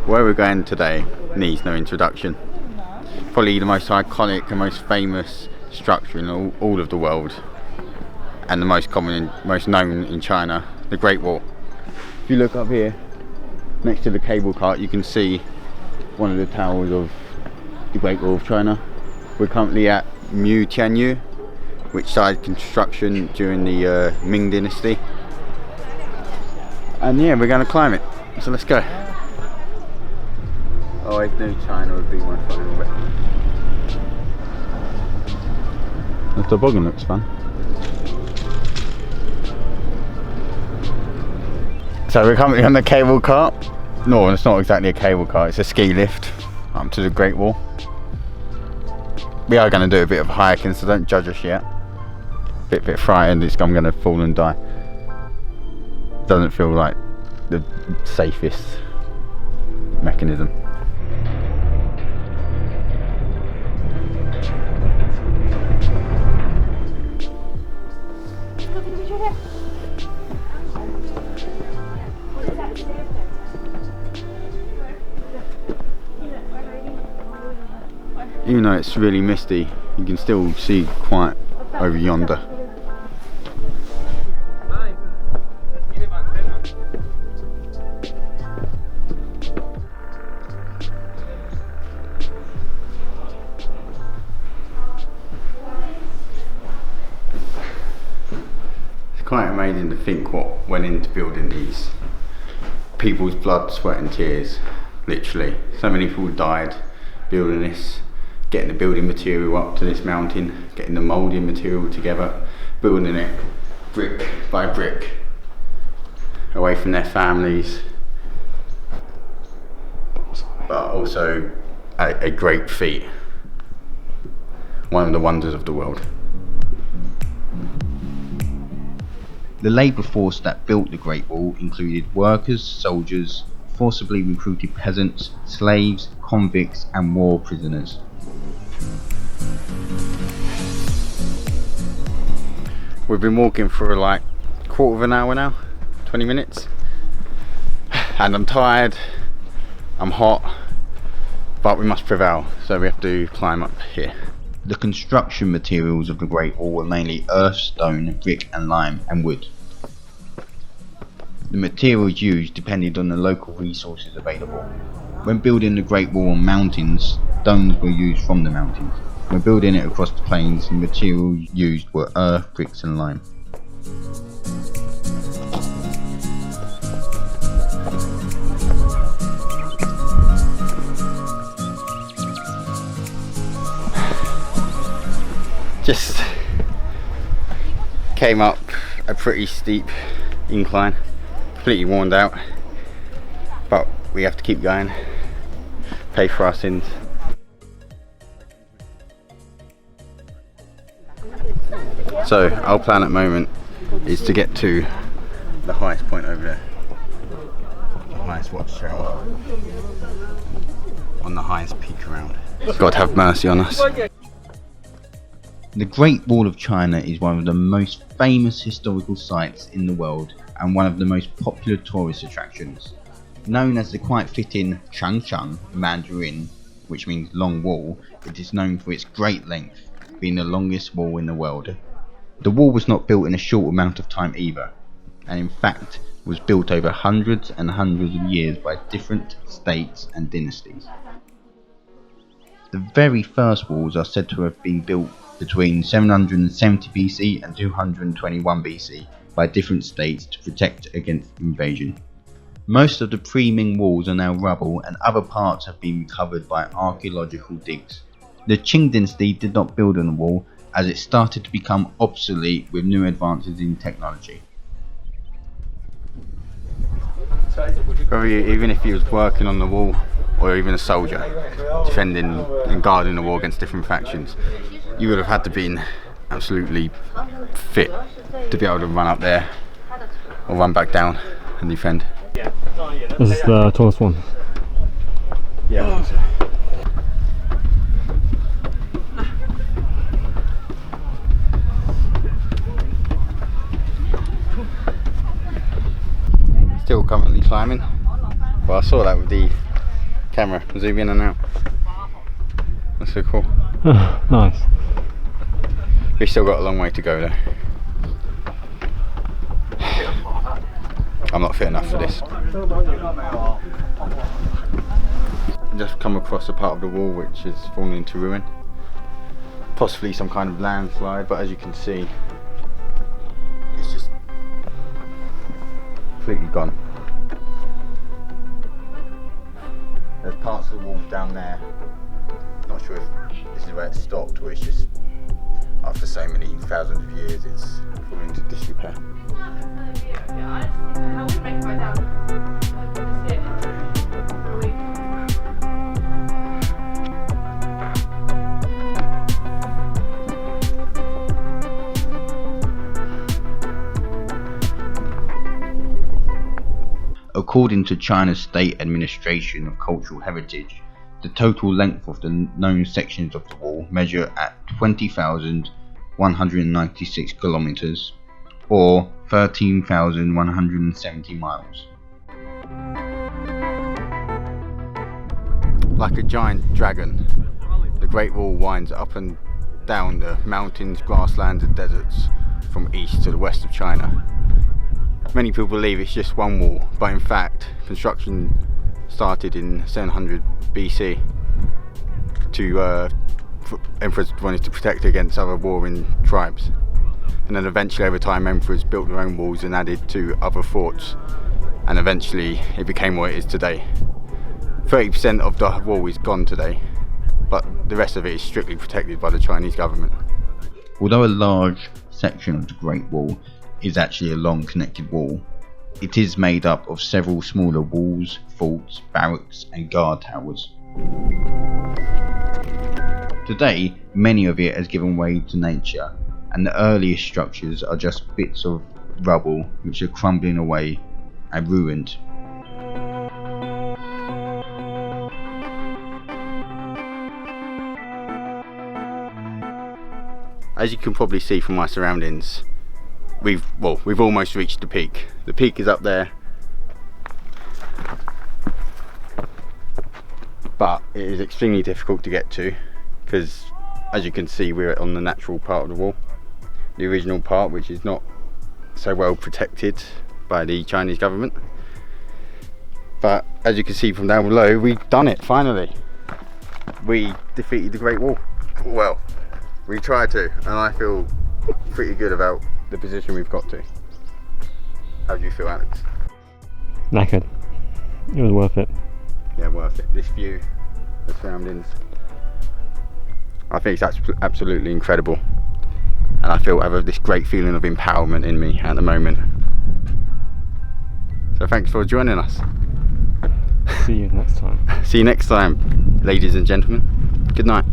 Where we're going today needs no introduction. Probably the most iconic and most famous structure in all of the world, and the most common, most known in China, the Great Wall. If you look up here, next to the cable cart, you can see one of the towers of the Great Wall of China. We're currently at Mutianyu, which started construction during the Ming Dynasty. And yeah, we're going to climb it, so let's go. Oh, I knew China would be my final weapon. The toboggan looks fun. So we're currently on the cable cart. No, it's not exactly a cable car, it's a ski lift up to the Great Wall. We are going to do a bit of hiking, so don't judge us yet. Bit frightened, I'm going to fall and die. Doesn't feel like the safest mechanism. Even though it's really misty, you can still see quite over yonder. It's quite amazing to think what went into building these. People's blood, sweat and tears, literally. So many people died building this. Getting the building material up to this mountain, getting the moulding material together, building it brick by brick, away from their families, but also a great feat, one of the wonders of the world. The labour force that built the Great Wall included workers, soldiers, forcibly recruited peasants, slaves, convicts and war prisoners. We've been walking for like a quarter of an hour now, 20 minutes, and I'm tired, I'm hot, but we must prevail, so we have to climb up here. The construction materials of the Great Wall were mainly earth, stone, brick and lime and wood. The materials used depended on the local resources available. When building the Great Wall on mountains, stones were used from the mountains. When building it across the plains, the materials used were earth, bricks and lime. Just came up a pretty steep incline, completely worn out, but we have to keep going, pay for our sins. So our plan at the moment is to get to the highest point over there, the highest watchtower, on the highest peak around. God have mercy on us. The Great Wall of China is one of the most famous historical sites in the world and one of the most popular tourist attractions. Known as the quite fitting Changchang Mandarin, which means long wall, it is known for its great length, being the longest wall in the world. The wall was not built in a short amount of time either, and in fact was built over hundreds and hundreds of years by different states and dynasties. The very first walls are said to have been built between 770 BC and 221 BC by different states to protect against invasion. Most of the pre-Ming walls are now rubble and other parts have been recovered by archaeological digs. The Qing dynasty did not build on the wall as it started to become obsolete with new advances in technology. Even if he was working on the wall, or even a soldier, defending and guarding the wall against different factions, you would have had to been absolutely fit to be able to run up there or run back down and defend. This is the tallest one. Yeah. Still currently climbing. Well, I saw that with the camera, zoom in and out. That's so cool. Nice. We've still got a long way to go though. I'm not fit enough for this. Just come across a part of the wall which is fallen into ruin. Possibly some kind of landslide, but as you can see, it's just completely gone. There's parts of the wall down there. Not sure if this is where it stopped, or it's just after so many thousands of years it's fallen into disrepair. According to China's State Administration of Cultural Heritage, the total length of the known sections of the wall measure at 20,196 kilometers, or 13,170 miles. Like a giant dragon, the Great Wall winds up and down the mountains, grasslands and deserts from east to the west of China. Many people believe it's just one wall, but in fact construction started in 700 BC emperors wanted to protect against other warring tribes, and then eventually over time emperors built their own walls and added to other forts, and eventually it became what it is today. 30% of the wall is gone today, but the rest of it is strictly protected by the Chinese government. Although a large section of the Great Wall is actually a long connected wall, it is made up of several smaller walls, forts, barracks and guard towers. Today, many of it has given way to nature, and the earliest structures are just bits of rubble which are crumbling away and ruined. As you can probably see from my surroundings, we've almost reached the peak. The peak is up there, but it is extremely difficult to get to because, as you can see, we're on the natural part of the wall, the original part, which is not so well protected by the Chinese government. But as you can see from down below, we've done it finally. We defeated the Great Wall. Well, we tried to, and I feel pretty good about the position we've got to. How do you feel, Alex? Knackered. It was worth it. Yeah, worth it. This view, the surroundings, I think it's absolutely incredible, and I have this great feeling of empowerment in me at the moment. So thanks for joining us. See you next time. See you next time, ladies and gentlemen. Good night.